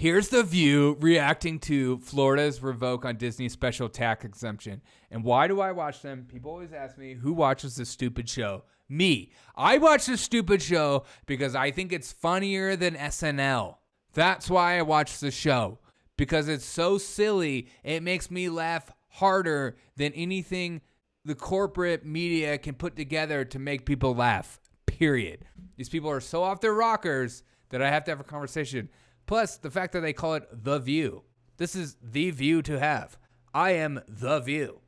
Here's The View reacting to Florida's revoke on Disney's special tax exemption. And why do I watch them? People always ask me, who watches this stupid show? Me. I watch this stupid show because I think it's funnier than SNL. That's why I watch the show. Because it's so silly, it makes me laugh harder than anything the corporate media can put together to make people laugh. Period. These people are so off their rockers that I have to have a conversation. Plus, the fact that they call it The View. This is the view to have. I am The View.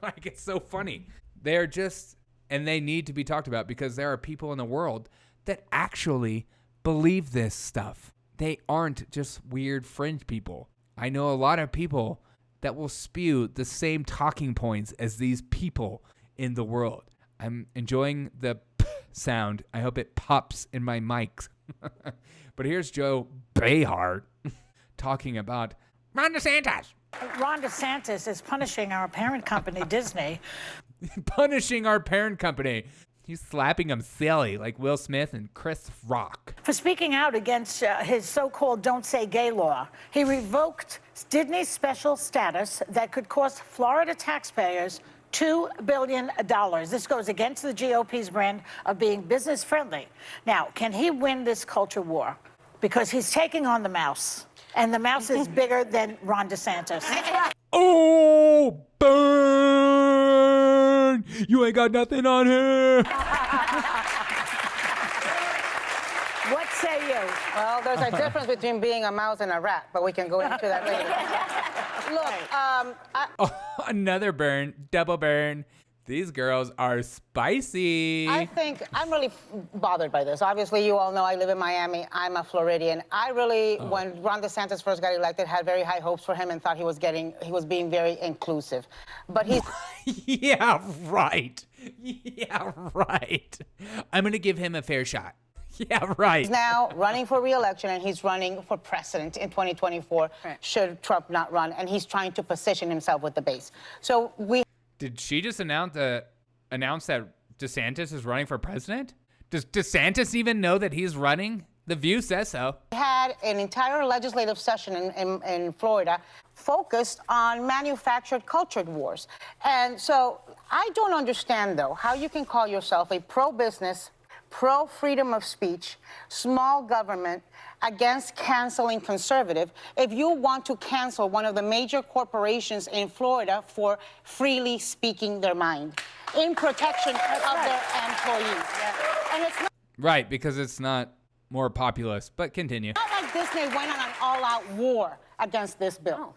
Like, it's so funny. They're just, and they need to be talked about because there are people in the world that actually believe this stuff. They aren't just weird fringe people. I know a lot of people that will spew the same talking points as these people in the world. I'm enjoying the p sound. I hope it pops in my mics. But here's Joe Behar talking about Ron DeSantis. Ron DeSantis is punishing our parent company, Disney. Punishing our parent company. He's slapping him silly like Will Smith and Chris Rock. For speaking out against his so-called Don't Say Gay law. He revoked Disney's special status that could cost Florida taxpayers $2 billion. This goes against the GOP's brand of being business friendly. Now, can he win this culture war? Because he's taking on the mouse, and the mouse is bigger than Ron DeSantis. Oh, burn! You ain't got nothing on here. What say you? Well, there's a difference between being a mouse and a rat, but we can go into that later. Look, Another burn, double burn. These girls are spicy. I think I'm really bothered by this. Obviously, you all know I live in Miami. I'm a Floridian. I really, when Ron DeSantis first got elected, had very high hopes for him and thought he was being very inclusive. But he's... Yeah, right. Yeah, right. I'm going to give him a fair shot. Yeah, right. He's now running for re-election, and he's running for president in 2024, should Trump not run, and he's trying to position himself with the base. So we... Did she just announce that DeSantis is running for president? Does DeSantis even know that he's running? The View says so. We had an entire legislative session in Florida focused on manufactured culture wars. And so I don't understand, though, how you can call yourself a pro-business, pro-freedom of speech, small government, against canceling conservative if you want to cancel one of the major corporations in Florida for freely speaking their mind in protection of their employees. And it's not right, because it's not more populist, but continue. not like Disney went on an all-out war against this bill.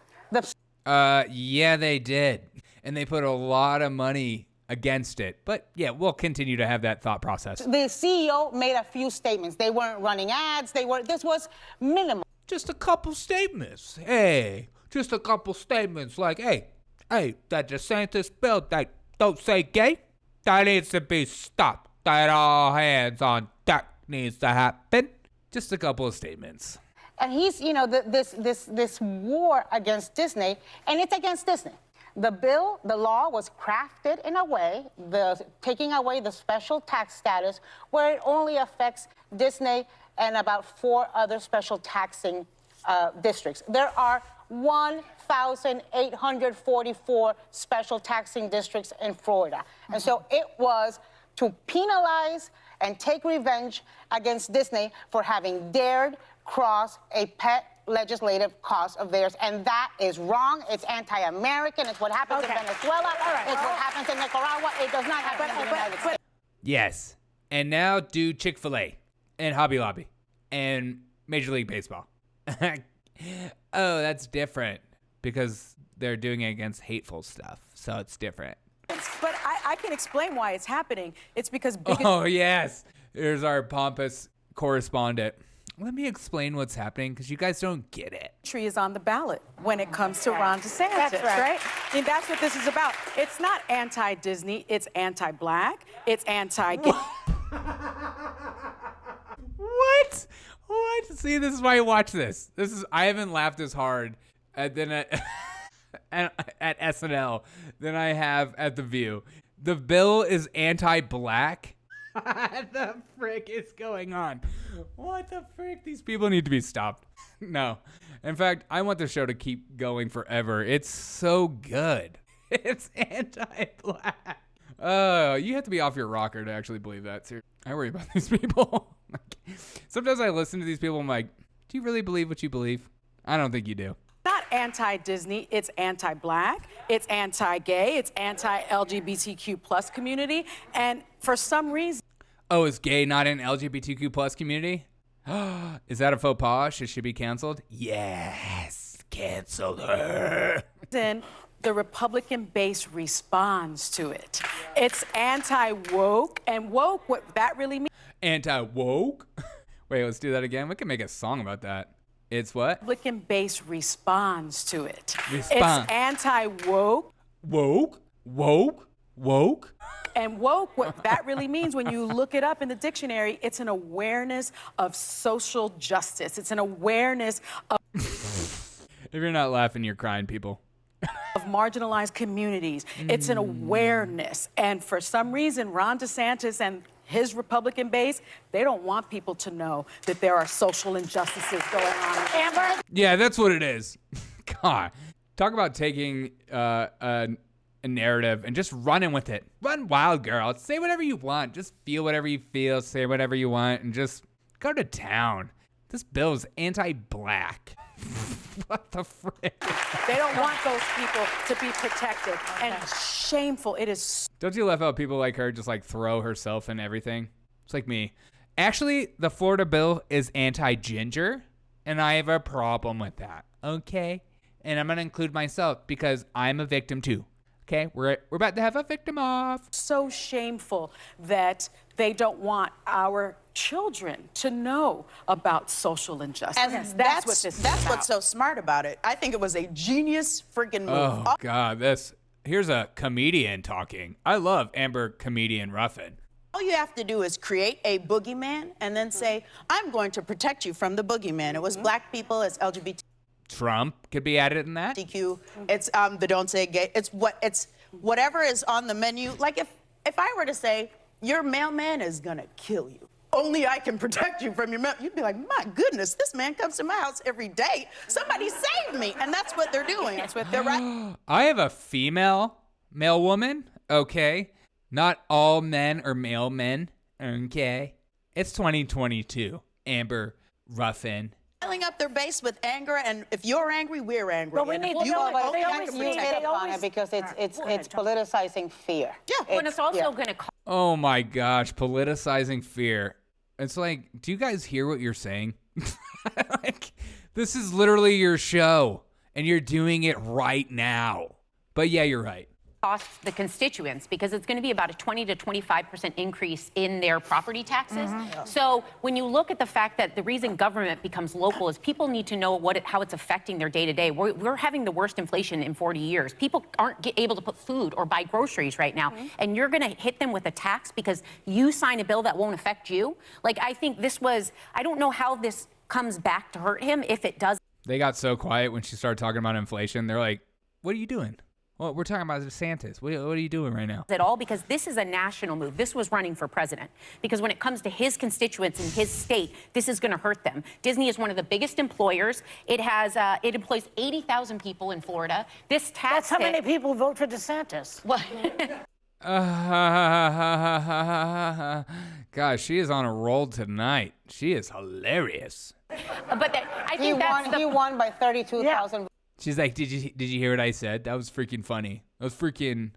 Yeah, they did. And they put a lot of money against it. But yeah, we'll continue to have that thought process. The CEO made a few statements. They weren't running ads. This was minimal. Just a couple statements. Hey, just a couple statements like, hey, that DeSantis bill that don't say gay, that needs to be stopped. That all hands on deck needs to happen. Just a couple of statements. And he's, this war against Disney, and it's against Disney. The law was crafted in a way, taking away the special tax status, where it only affects Disney and about 4 other special taxing districts. There are 1,844 special taxing districts in Florida. And so it was to penalize and take revenge against Disney for having dared cross a pet legislative cause of theirs, and that is wrong. It's anti-American. It's what happens in Venezuela. It's what happens in Nicaragua. It does not happen in the United States. Yes. And now do Chick-fil-A and Hobby Lobby and Major League Baseball. Oh, that's different because they're doing it against hateful stuff, so it's different. But I can explain why it's happening. It's because Oh, yes. Here's our pompous correspondent. Let me explain what's happening because you guys don't get it. bigotry is on the ballot when it comes to Ron DeSantis, That's right. I mean, that's what this is about. It's not anti-Disney. It's anti-black. It's anti-gay. What? What? See, this is why I watch this. I haven't laughed as hard at SNL than I have at The View. The bill is anti-black. What the frick is going on? What the frick? These people need to be stopped. No. In fact, I want the show to keep going forever. It's so good. It's anti-black. You have to be off your rocker to actually believe that. Seriously. I worry about these people. Sometimes I listen to these people, I'm like, do you really believe what you believe? I don't think you do. Not anti-Disney, it's anti-black, it's anti-gay, it's anti-LGBTQ plus community, and for some reason... Oh, is gay not an LGBTQ plus community? Is that a faux pas? Should she be canceled? Yes, cancel her. Then the Republican base responds to it. It's anti-woke, and woke, what that really means... Anti-woke? Wait, let's do that again. We can make a song about that. It's what? Republican base responds to it. Respond. It's anti-woke. Woke? Woke? And woke, what that really means when you look it up in the dictionary, it's an awareness of social justice. It's an awareness of... If you're not laughing, you're crying, people. of marginalized communities. It's an awareness. And for some reason, Ron DeSantis and his Republican base, they don't want people to know that there are social injustices going on. Amber? Yeah, that's what it is. God. Talk about taking a narrative and just running with it. Run wild, girl. Say whatever you want. Just feel whatever you feel. Say whatever you want. And just go to town. This bill is anti-black. What the frick? They don't want those people to be protected. And shameful. It is. Don't you love how people like her just like throw herself in everything? It's like me. Actually, the Florida bill is anti-ginger, and I have a problem with that. Okay? And I'm going to include myself because I'm a victim too. Okay? We're about to have a victim off. So shameful that they don't want our children to know about social injustice. And that's what this is that's about. what's so smart about it. I think it was a genius freaking move. Oh, God. Here's a comedian talking. I love Amber Comedian Ruffin. All you have to do is create a boogeyman and then say, I'm going to protect you from the boogeyman. It was black people, it's LGBTQ, Trump could be added in that. it's the don't say gay. It's whatever is on the menu. Like if I were to say, your mailman is gonna kill you. Only I can protect you from your mail. You'd be like, my goodness, this man comes to my house every day. Somebody save me. And that's what they're doing. That's what they're right. I have a male woman. Okay. Not all men are male men. Okay. It's 2022. Amber Ruffin. Filling up their base with anger, and if you're angry, we're angry. But we And need if to you know are that only they I always can need- protect Hit you. upon it because it's politicizing fear. Yeah. When it's also going to cause Oh my gosh. Politicizing fear. It's like, do you guys hear what you're saying? Like, this is literally your show, and you're doing it right now. But yeah, you're right. the constituents because it's going to be about a 20 to 25% increase in their property taxes. So when you look at the fact that the reason government becomes local is people need to know how it's affecting their day-to-day. We're having the worst inflation in 40 years. People aren't able to put food or buy groceries right now. And you're going to hit them with a tax because you sign a bill that won't affect you. Like, I think I don't know how this comes back to hurt him if it does. They got so quiet when she started talking about inflation. They're like, what are you doing? Well, we're talking about DeSantis. What are you doing right now? At all, because this is a national move. This was running for president. Because when it comes to his constituents in his state, this is going to hurt them. Disney is one of the biggest employers. It employs 80,000 people in Florida. This tax That's how many people vote for DeSantis. Well, Gosh, she is on a roll tonight. She is hilarious. but I think He won by 32,000. She's like, did you hear what I said? That was freaking funny. That's freaking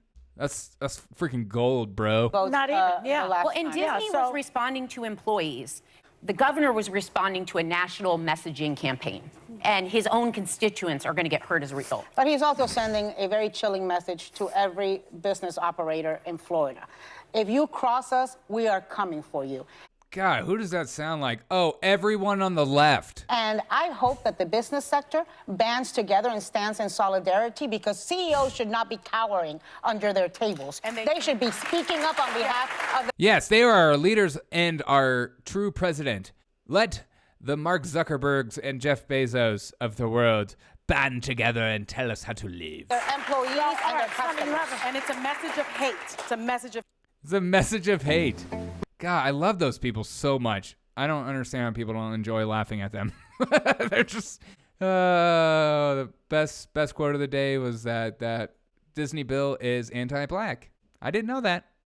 gold, bro. Not even, yeah. well, and Disney so- was responding to employees. The governor was responding to a national messaging campaign, and his own constituents are going to get hurt as a result. But he's also sending a very chilling message to every business operator in Florida. If you cross us, we are coming for you. God, who does that sound like? Oh, everyone on the left. And I hope that the business sector bands together and stands in solidarity because CEOs should not be cowering under their tables. And they should be speaking up on behalf of the Yes, they are our leaders and our true president. Let the Mark Zuckerbergs and Jeff Bezos of the world band together and tell us how to live. their employees and their customers. And it's a message of hate. It's a message of It's a message of hate. God, I love those people so much. I don't understand how people don't enjoy laughing at them. The best quote of the day was that Disney bill is anti-black. I didn't know that.